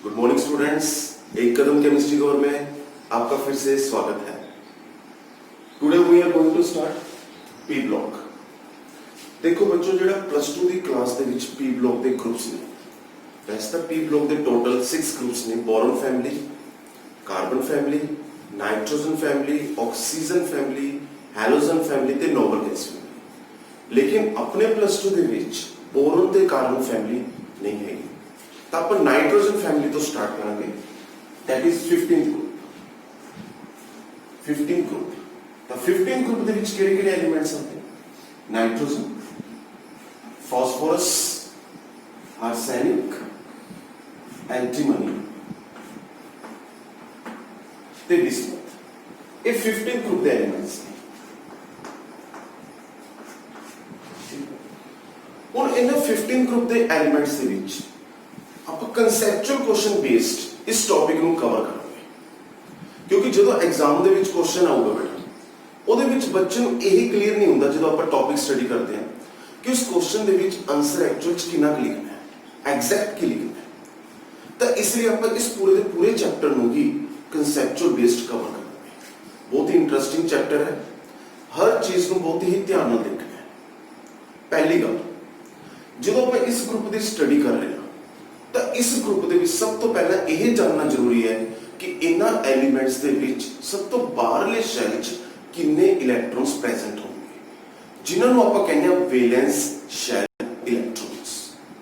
Good morning students, एक कदम chemistry cover में आपका फिर से स्वागत है। Today we are going to start P block. देखो बच्चों, ਜਿਹੜਾ प्लस 2 ਦੀ ਕਲਾਸ ਦੇ ਵਿੱਚ ਪੀ ਬਲੌਕ ਦੇ ਗਰੁੱਪਸ ਨੇ, ਵੈਸੇ ਤਾਂ ਪੀ ਬਲੌਕ ਦੇ ਟੋਟਲ 6 ਗਰੁੱਪਸ ਨੇ। Boron family, carbon family, nitrogen family, oxygen family, halogen family ਤੇ ਨੋਬਲ ਗੈਸ ਫੈਮਿਲੀ। ਲੇਕਿਨ ਆਪਣੇ प्लस 2 ਦੇ ਵਿੱਚ ਬੋਰਨ ਤੇ ਕਾਰਬਨ ਫੈਮਿਲੀ ਨਹੀਂ ਹੈਗੀ। ਤਾਂ ਆਪਾਂ ਨਾਈਟ੍ਰੋਜਨ ਫੈਮਿਲੀ ਤੋਂ ਸਟਾਰਟ ਕਰਾਂਗੇ, that is 15th group। ਤਾਂ 15th group ਦੇ ਵਿੱਚ ਕਿਹੜੇ ਐਲੀਮੈਂਟਸ ਆਉਂਦੇ? ਨਾਈਟ੍ਰੋਜਨ, ਫਾਸਫੋਰਸ, ਆਰਸੈਨਿਕ, ਐਂਟੀਮਨੀ ਤੇ ਬਿਸਮਥ। ਇਹ 15th group ਦੇ ਐਲੀਮੈਂਟਸ ਨੇ। ਹੁਣ ਇਹਨਾਂ 15th group ਦੇ ਐਲੀਮੈਂਟਸ ਦੇ ਵਿੱਚ ਆਪਾਂ ਕਨਸੈਪਚੁਅਲ ਕੁਐਸਚਨ ਬੇਸਡ ਇਸ ਟੌਪਿਕ ਨੂੰ ਕਵਰ ਕਰਾਂਗੇ, ਕਿਉਂਕਿ ਜਦੋਂ ਐਗਜ਼ਾਮ ਦੇ ਵਿੱਚ ਕੁਐਸਚਨ ਆਊਗਾ ਬੇਟਾ, ਉਹਦੇ ਵਿੱਚ ਬੱਚੇ ਨੂੰ ਇਹ ਕਲੀਅਰ ਨਹੀਂ ਹੁੰਦਾ ਜਦੋਂ ਆਪਾਂ ਟੌਪਿਕ ਸਟੱਡੀ ਕਰਦੇ ਹਾਂ ਕਿ ਉਸ ਕੁਐਸਚਨ ਦੇ ਵਿੱਚ ਆਨਸਰ ਐਕਚੁਅਲ ਚ ਕਿੰਨਾ ਲਿਖਣਾ ਹੈ, ਐਗਜ਼ੈਕਟ ਕੀ ਲਿਖਣਾ ਹੈ। ਤਾਂ ਇਸ ਲਈ ਆਪਾਂ ਇਸ ਪੂਰੇ ਦੇ ਪੂਰੇ ਚੈਪਟਰ ਨੂੰ ਹੀ ਕਨਸੈਪਚੁਅਲ ਬੇਸਡ ਕਵਰ ਕਰਾਂਗੇ। ਬਹੁਤ ਹੀ ਇੰਟਰਸਟਿੰਗ ਚੈਪਟਰ ਹੈ, ਹਰ ਚੀਜ਼ ਨੂੰ ਬਹੁਤ ਹੀ ਧਿਆਨ ਨਾਲ ਦੇਖਣਾ ਹੈ। ਪਹਿਲੀ ਗੱਲ, ਜਦੋਂ ਆਪਾਂ ਇਸ ਗਰੁੱਪ ਦੀ ਸਟੱਡੀ ਕਰ ਰਹੇ ਹਾਂ ਤਾਂ ਇਸ ਗਰੁੱਪ ਦੇ ਵਿੱਚ ਸਭ ਤੋਂ ਪਹਿਲਾਂ ਇਹ ਜਾਣਨਾ ਜ਼ਰੂਰੀ ਹੈ ਕਿ ਇਹਨਾਂ ਐਲੀਮੈਂਟਸ ਦੇ ਵਿੱਚ ਸਭ ਤੋਂ ਬਾਹਰਲੇ ਸ਼ੈਲ 'ਚ ਕਿੰਨੇ ਇਲੈਕਟ੍ਰੋਨਸ ਪ੍ਰੈਜ਼ੈਂਟ ਹੋਣਗੇ, ਜਿਨ੍ਹਾਂ ਨੂੰ ਆਪਾਂ ਕਹਿੰਦੇ ਹਾਂ ਵੈਲੈਂਸ ਸ਼ੈਲ ਇਲੈਕਟ੍ਰੋਨਸ।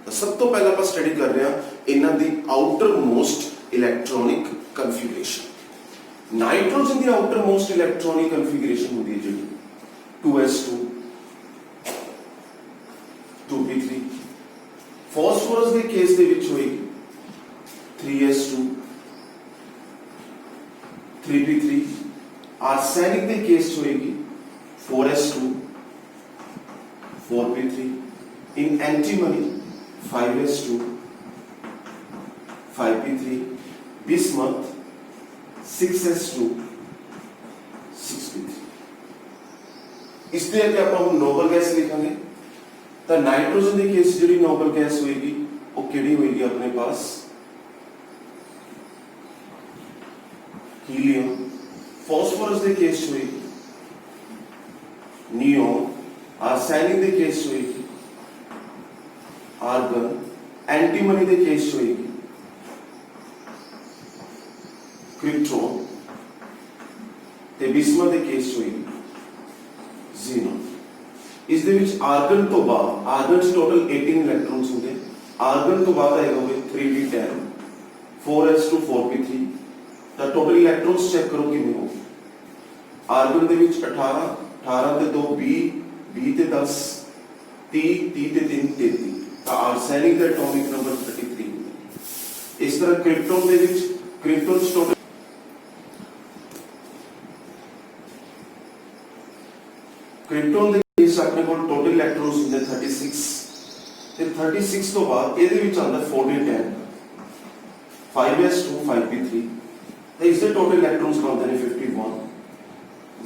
ਤਾਂ ਸਭ ਤੋਂ ਪਹਿਲਾਂ ਆਪਾਂ ਸਟੱਡੀ ਕਰ ਰਹੇ ਹਾਂ ਇਹਨਾਂ ਦੀ ਆਊਟਰ ਮੋਸਟ ਇਲੈਕਟ੍ਰੋਨਿਕ ਕਨਫਿਗਰੇਸ਼ਨ। ਨਾਈਟ੍ਰੋਜਨ ਦੀ ਆਊਟਰ ਮੋਸਟ ਇਲੈਕਟ੍ਰੋਨਿਕ ਕਨਫਿਗਰੇਸ਼ਨ ਹੁੰਦੀ ਹੈ ਜਿਹੜੀ 2s2 2p3। ਫਾਸਫੋਰਸ ਦੇ ਕੇਸ ਦੇ ਵਿੱਚ ਹੋਏਗੀ 3s2 3p3। ਆਰਸੈਨਿਕ ਦੇ ਕੇਸ ਹੋਏਗੀ 4s2 4p3। in antimony 5s2 5p3। bismuth 6s2 6p3। ਇਸ ਦੇ ਅੱਗੇ ਆਪਾਂ ਹੁਣ ਨੋਬਲ ਗੈਸ ਲਿਖਾਂਗੇ। ਤਾਂ ਨਾਈਟ੍ਰੋਜਨ ਦੀ ਕੇਸ ਜਿਹੜੀ ਨੋਬਲ ਗੈਸ ਹੋਏਗੀ ਉਹ ਕਿਹੜੀ ਹੋਏਗੀ ਆਪਣੇ ਪਾਸ? ਹੀਲੀਅਮ। ਫਾਸਫੋਰਸ ਦੇ ਕੇਸ ਹੋਏਗੀ ਨਿਓਨ। ਆਰਸੈਨਿਕ ਦੇ ਕੇਸ ਹੋਏਗੀ ਆਰਗਨ। ਐਂਟੀਮਨੀ ਦੇ ਕੇਸ ਹੋਏਗੀ ਕ੍ਰਿਪਟੋਨ ਤੇ ਬਿਸਮਥ ਦੇ ਕੇਸ ਹੋਏਗੀ ਜ਼ੀਨੋਨ। ਇਸ ਦੇ ਵਿੱਚ ਆਰਗਨ ਤੋਂ ਬਾਅਦ, ਆਰਗਨ 'ਚ ਟੋਟਲ 18 ਇਲੈਕਟ੍ਰੋਨਸ ਹੁੰਦੇ। ਆਰਗਨ ਤੋਂ ਬਾਅਦ ਆਏਗਾ ਹੋਵੇ 3p10 4s2 4p3। ਤਾਂ ਟੋਟਲ ਇਲੈਕਟ੍ਰੋਨਸ ਚੈੱਕ ਕਰੋ ਕਿੰਨੇ ਹੋ ਗਏ। ਆਰਗਨ ਦੇ ਵਿੱਚ 18 18 ਤੇ 2 20 20 ਤੇ 10 30 30 ਤੇ 3 33। ਤਾਂ ਆਰਸੈਨਿਕ ਦਾ ਐਟੋਮਿਕ ਨੰਬਰ 33। ਇਸ ਤਰ੍ਹਾਂ ਕ੍ਰਿਪਟੋਨ ਦੇ ਵਿੱਚ ਕ੍ਰਿਪਟੋਨਸ ਟੋਟਲ ਕ੍ਰਿਪਟੋਨ ਦੇ ਇਸ ਆਪਣੇ ਕੋਲ ਟੋਟਲ ਇਲੈਕਟ੍ਰੋਨਸ ਹੁੰਦੇ 36 ਤੇ 36 ਤੋਂ ਬਾਅਦ ਇਹਦੇ ਵਿੱਚ ਆਉਂਦਾ 14 10 5s2 5p3। ਤੇ ਇਸ ਦੇ ਟੋਟਲ ਇਲੈਕਟ੍ਰੋਨਸ ਬਣਦੇ ਨੇ 51।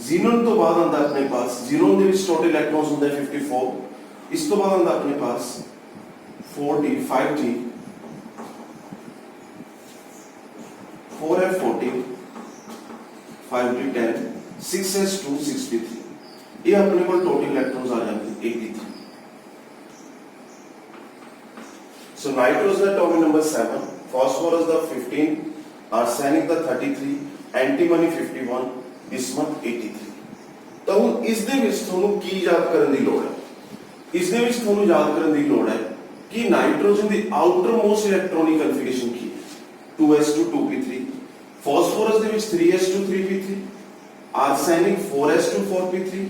ਜ਼ੀਨੋਨ ਤੋਂ ਬਾਅਦ ਆਉਂਦਾ ਆਪਣੇ ਪਾਸ, ਜ਼ੀਨੋਨ ਦੇ ਵਿੱਚ ਟੋਟਲ ਇਲੈਕਟ੍ਰੋਨਸ ਹੁੰਦੇ 54। ਇਸ ਤੋਂ ਬਾਅਦ ਆਉਂਦਾ ਆਪਣੇ ਪਾਸ 4d 5d 4f14 5d 10 6s2 6p3। ਇਹ ਆਪਣੇ ਕੋਲ ਟੋਟਲ ਇਲੈਕਟ੍ਰੋਨਸ ਆ ਜਾਂਦੇ 83। ਸੋ ਨਾਈਟ੍ਰੋਜਨ ਦਾ ਐਟੋਮਿਕ ਨੰਬਰ 7, ਫਾਸਫੋਰਸ ਦਾ 15, ਆਰਸੈਨਿਕ ਦਾ 33, ਐਂਟੀਮਨੀ 51, ਬਿਸਮਥ 83। ਤਾਂ ਹੁਣ ਇਸ ਦੇ ਵਿੱਚ ਤੁਹਾਨੂੰ ਕੀ ਯਾਦ ਕਰਨ ਦੀ ਲੋੜ ਹੈ? ਇਸ ਦੇ ਵਿੱਚ ਤੁਹਾਨੂੰ ਯਾਦ ਕਰਨ ਦੀ ਲੋੜ ਹੈ ਕਿ ਨਾਈਟ੍ਰੋਜਨ ਦੀ ਆਊਟਰ ਮੋਸਟ ਇਲੈਕਟ੍ਰੋਨਿਕ ਕਨਫਿਗਰੇਸ਼ਨ ਕੀ ਹੈ। 2s2 2p3। ਫਾਸਫੋਰਸ ਦੇ ਵਿੱਚ 3s2 3p3। Arsenic 4s2 4p3।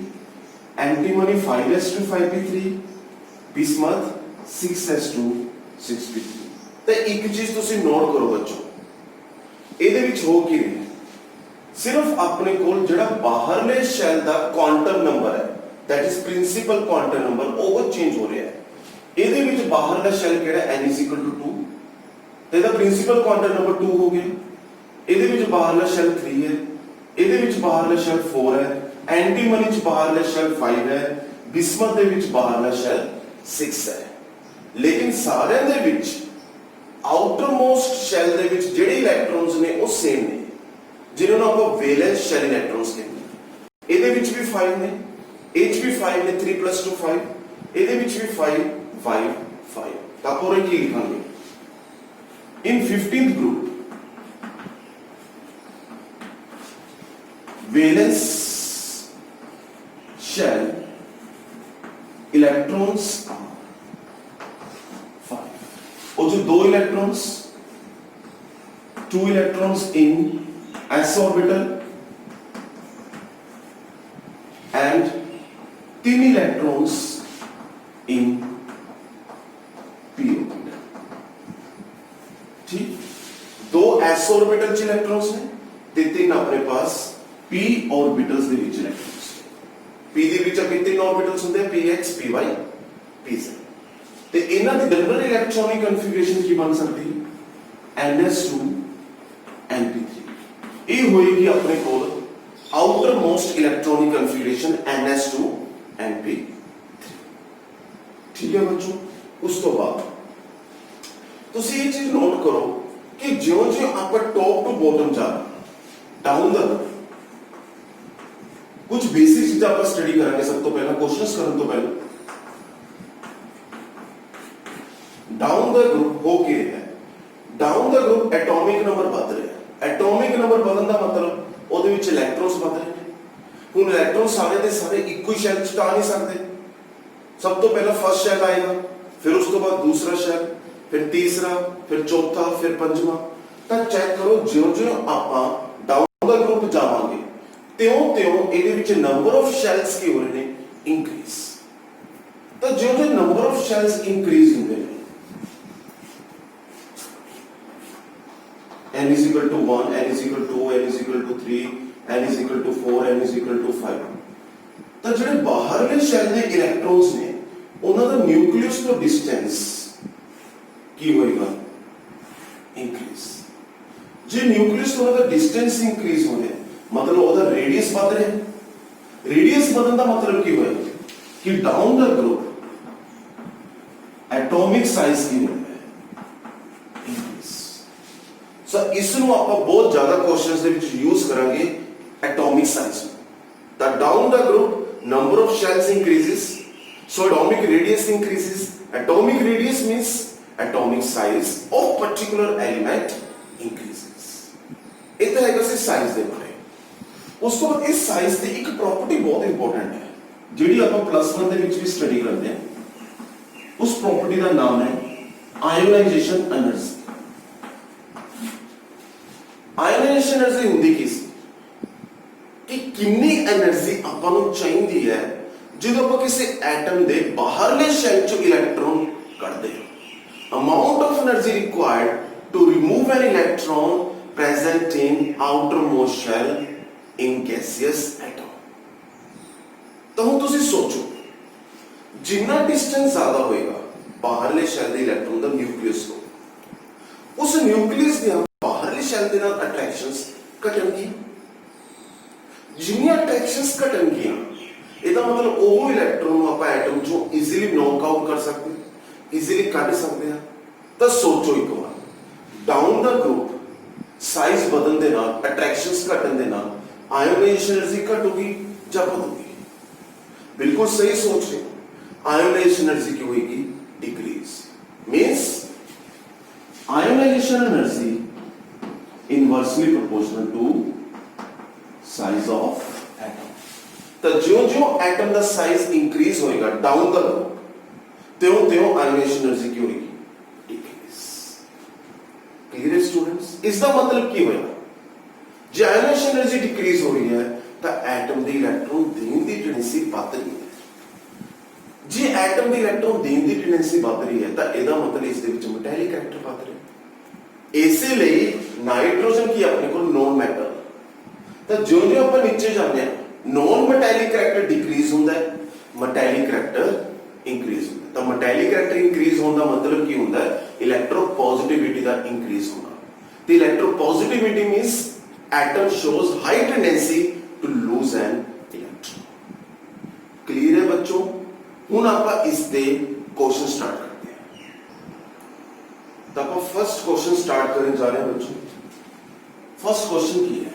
ਐਂਟੀਮਨੀ 5s2 5p3। ਬਿਸਮਥ 6s2 6p3। ਤੇ ਇੱਕ ਚੀਜ਼ ਤੁਸੀਂ ਨੋਟ ਕਰੋ ਬੱਚੋ, ਇਹਦੇ ਵਿੱਚ ਹੋ ਕੀ ਰਿਹਾ? ਸਿਰਫ ਆਪਣੇ ਕੋਲ ਜਿਹੜਾ ਬਾਹਰਲੇ ਸ਼ੈਲ ਦਾ ਕੁਆਂਟਮ ਨੰਬਰ ਹੈ, that is principal quantum number, ਉਹ ਚੇਂਜ ਹੋ ਰਿਹਾ ਹੈ। ਇਹਦੇ ਵਿੱਚ ਬਾਹਰਲਾ ਸ਼ੈਲ ਕਿਹੜਾ n = 2 ਤੇ ਇਹਦਾ ਪ੍ਰਿੰਸੀਪਲ ਕੁਆਂਟਮ ਨੰਬਰ 2 ਹੋ ਗਿਆ। ਇਹਦੇ ਵਿੱਚ ਬਾਹਰਲਾ ਸ਼ੈਲ 3 ਹੈ, ਇਹਦੇ ਵਿੱਚ ਬਾਹਰਲਾ ਸ਼ੈਲ 4 ਹੈ, ਐਂਟੀਮਨੀ 'ਚ ਬਾਹਰਲਾ ਸ਼ੈਲ 5 ਹੈ, ਬਿਸਮਥ ਦੇ ਵਿੱਚ ਬਾਹਰਲਾ ਸ਼ੈਲ 6 ਹੈ। ਲੇਕਿਨ ਸਾਰਿਆਂ ਦੇ ਵਿੱਚ ਆਊਟਰ ਮੋਸਟ ਆਊਟਰਮੋਸਟ ਸ਼ੈਲ ਦੇ ਵਿੱਚ ਜਿਹੜੇ ਇਲੈਕਟ੍ਰੋਨਸ ਨੇ ਉਹ ਸੇਮ ਨੇ, ਜਿਹਨਾਂ ਨੂੰ ਆਪਾਂ ਵੈਲੈਂਸ ਸ਼ੈਲ ਇਲੈਕਟ੍ਰੋਨਸ ਕਹਿੰਦੇ ਹਾਂ। ਇਹਦੇ ਵਿੱਚ ਵੀ 5 ਨੇ, ਇਹ 'ਚ ਵੀ 5 ਨੇ, 3 + 2 5, ਇਹਦੇ ਵਿੱਚ ਵੀ 5 5 5। ਤਾਂ ਆਪਾਂ ਉਰੇ ਕੀ ਲਿਖਾਂਗੇ? In 15th group, valence shell electrons are 5. और जो 2 electrons, 2 electrons in s orbital and 3 electrons in p orbital। ठीक, 2 s ऑर्बिटल च इलेक्ट्रॉन्स ने ते 3 अपने पास p ऑर्बिटल्स दे विच इलेक्ट्रॉन्स ने। p दे विच अगे 3 ऑर्बिटल्स हुंदे px py pz ते इन्हां दी जनरल इलेक्ट्रॉनिक कन्फिगरेशन की बन सकदी है ns2 np3। ये होएगी अपने कोल outer most electronic configuration ns2 np3। ठीक है बच्चों, उस तो बाद ਤੁਸੀਂ ਇਹ ਚੀਜ਼ ਨੋਟ ਕਰੋ ਕਿ ਜਿਉਂ-ਜਿਉਂ ਆਪਾਂ ਟੌਪ ਟੂ ਬੋਟਮ ਜਾ ਡਾਊਨ ਦਾ ਕੁਝ ਬੇਸਿਕ ਚੀਜ਼ਾਂ ਆਪਾਂ ਸਟੱਡੀ ਕਰਾਂਗੇ। ਸਭ ਤੋਂ ਪਹਿਲਾਂ ਕੁਐਸਚਨਸ ਕਰਨ ਤੋਂ ਪਹਿਲਾਂ ਡਾਊਨ ਦਾ ਗਰੁੱਪ ਹੋ ਕੇ ਰਿਹਾ, ਡਾਊਨ ਦਾ ਗਰੁੱਪ ਐਟੋਮਿਕ ਨੰਬਰ ਵੱਧ ਰਿਹਾ। ਐਟੋਮਿਕ ਨੰਬਰ ਵਧਣ ਦਾ ਮਤਲਬ ਉਹਦੇ ਵਿੱਚ ਇਲੈਕਟ੍ਰੋਨਸ ਵੱਧ ਰਹੇ ਨੇ। ਹੁਣ ਇਲੈਕਟ੍ਰੋਨ ਸਾਰੇ ਦੇ ਸਾਰੇ ਇੱਕੋ ਹੀ ਸ਼ੈਲ ਚ ਆ ਨਹੀਂ ਸਕਦੇ। ਸਭ ਤੋਂ ਪਹਿਲਾਂ ਫਸਟ ਸ਼ੈਲ ਆਏਗਾ, ਫਿਰ ਉਸ ਤੋਂ ਬਾਅਦ ਦੂਸਰਾ ਸ਼ੈਲ, फिर तीसरा, फिर चौथा, फिर पंजवा। तो चेक करो ज्यों-ज्यों आपां डाउन द ग्रुप जावांगे त्यों-त्यों ਇਹਦੇ ਵਿੱਚ नंबर ऑफ शेल्स की हो रहे ने इंक्रीज। तो ज्यों-ज्यों नंबर ऑफ शेल्स इंक्रीज ਹੁੰਦੇ ਨੇ n = 1, n = 2, n = 3, n = 4, n = 5। ਤਾਂ ਜਿਹੜੇ ਬਾਹਰਲੇ ਸ਼ੈਲ ਦੇ ਇਲੈਕਟ੍ਰੋਨਸ ਨੇ ਉਹਨਾਂ ਦਾ ਨਿਊਕਲੀਅਸ ਤੋਂ ਡਿਸਟੈਂਸ ਕੀ ਹੋਏਗਾ? ਇੰਕਰੀਜ਼। ਜੇ ਨਿਊਕਲੀਅਸ ਤੋਂ ਉਹਦਾ ਡਿਸਟੈਂਸ ਇੰਕਰੀਜ਼ ਹੋ ਰਿਹਾ ਮਤਲਬ ਉਹਦਾ ਰੇਡੀਅਸ ਵੱਧ ਰਿਹਾ। ਰੇਡੀਅਸ ਵਧਣ ਦਾ ਮਤਲਬ ਕੀ ਹੋਏਗਾ ਕਿ ਡਾਊਨ ਦਾ ਗਰੁੱਪ ਐਟੋਮਿਕ ਸਾਈਜ਼ ਕੀ ਹੋ ਰਿਹਾ ਹੈ? ਇੰਕਰੀਜ਼। ਸੋ ਇਸ ਨੂੰ ਆਪਾਂ ਬਹੁਤ ਜ਼ਿਆਦਾ ਕੁਐਸਚਨਸ ਦੇ ਵਿੱਚ ਯੂਜ਼ ਕਰਾਂਗੇ ਐਟੋਮਿਕ ਸਾਈਜ਼। ਤਾਂ ਡਾਊਨ ਦਾ group number of shells increases, so atomic radius increases. Atomic radius means atomic size of particular element increases। ਇਹ ਤਾਂ ਹੈਗਾ ਸੀ ਸਾਈਜ਼ ਦੇ ਬਾਰੇ। ਉਸ ਤੋਂ ਬਾਅਦ ਇਸ ਸਾਈਜ਼ ਦੀ ਇੱਕ ਪ੍ਰੋਪਰਟੀ ਬਹੁਤ ਇੰਪੋਰਟੈਂਟ ਹੈ ਜਿਹੜੀ ਆਪਾਂ +1 ਦੇ ਵਿੱਚ ਵੀ ਸਟੱਡੀ ਕਰਦੇ ਹਾਂ। ਉਸ ਪ੍ਰੋਪਰਟੀ ਦਾ ਨਾਮ ਹੈ ਆਇਓਨਾਈਜੇਸ਼ਨ એનર્ਜੀ। ਆਇਓਨਾਈਜੇਸ਼ਨ એનર્ਜੀ ਹੁੰਦੀ ਕੀ ਸੀ ਕਿ ਕਿੰਨੀ એનર્ਜੀ ਆਪਾਂ ਨੂੰ ਚਾਹੀਦੀ ਹੈ ਜਦੋਂ ਆਪਾਂ ਕਿਸੇ ਐਟਮ ਦੇ ਬਾਹਰਲੇ ਸ਼ੈਲ ਚੋਂ ਇਲੈਕਟ੍ਰੋਨ ਕੱਢਦੇ ਹਾਂ। Amount of energy required to remove an electron present in outermost shell in gaseous atom। ਤਾਂ ਹੁਣ ਤੁਸੀਂ ਸੋਚੋ ਜਿੰਨਾ ਡਿਸਟੈਂਸ ਜ਼ਿਆਦਾ ਹੋਏਗਾ ਬਾਹਰਲੇ ਸ਼ੈਲ ਦੇ ਇਲੈਕਟ੍ਰੋਨ ਦਾ ਨਿਊਕਲੀਅਸ ਤੋਂ, ਉਸ ਨਿਊਕਲੀਅਸ ਦੇ ਬਾਹਰਲੇ ਸ਼ੈਲ ਦੇ ਨਾਲ ਅਟਰੈਕਸ਼ਨਸ ਘਟਣਗੀਆਂ। ਜਿੰਨੀਆਂ ਅਟਰੈਕਸ਼ਨਸ ਘਟਣਗੀਆਂ ਇਹਦਾ ਮਤਲਬ ਉਹ ਇਲੈਕਟ੍ਰੋਨ ਨੂੰ ਆਪਾਂ ਐਟਮ ਚੋਂ ਈਜ਼ੀਲੀ ਨੌਕ ਆਊਟ ਕਰ ਸਕਦੇ ਹਾਂ, ਈਜ਼ੀਲੀ ਕੱਢ ਸਕਦੇ ਹਾਂ। ਤਾਂ ਸੋਚੋ ਇੱਕ ਵਾਰ ਡਾਊਨ ਦਾ ਗਰੁੱਪ ਸਾਈਜ਼ ਵਧਣ ਦੇ ਨਾਲ, ਅਟਰੈਕਸ਼ਨਸ ਘਟਣ ਦੇ ਨਾਲ ਆਇਓਨਾਈਜੇਸ਼ਨ એનર્ਜੀ ਘਟੂਗੀ ਜਾਂ ਵਧੂਗੀ? ਬਿਲਕੁਲ ਸਹੀ ਸੋਚ ਰਹੇ ਹੋ। ਆਇਓਨਾਈਜੇਸ਼ਨ એનર્ਜੀ ਕੀ ਹੋਏਗੀ? Decrease. Means ionization energy inversely proportional to size of atom. तो ज्यों-ज्यों एटम का साइज इंक्रीज होएगा डाउन द ग्रुप त्यों-त्यों आयोनाइजेशन एनर्जी की होगी? डिक्रीज। क्लियर है स्टूडेंट्स? इसका मतलब की होएगा जे आयोनाइजेशन एनर्जी डिक्रीज हो रही है तो एटम दी इलेक्ट्रॉन देने की टेंडेंसी बढ़ रही है। जे एटम दी इलेक्ट्रॉन देने की टेंडेंसी बढ़ रही है तो इसका मतलब इस दे विच मेटैलिक करैक्टर बढ़ रहे। इसलिए नाइट्रोजन की अपने को नॉन मेटल, तो ज्यों-ज्यों आप नीचे जाते हैं नॉन मेटैलिक करैक्टर डिक्रीज होता है, मेटैलिक करैक्टर इंक्रीज होता है। तो मेटैलिक करैक्टर इंक्रीज होने का मतलब की होता है? इलेक्ट्रोपॉजिटिविटी का इंक्रीज होना। तो electropositivity means atom shows high tendency to lose an electron. Clear है बच्चों? हुण आप इस दे क्वेश्चन स्टार्ट करते हैं। तो आप फर्स्ट क्वेश्चन स्टार्ट करने जा रहे हैं बच्चों। फर्स्ट क्वेश्चन की है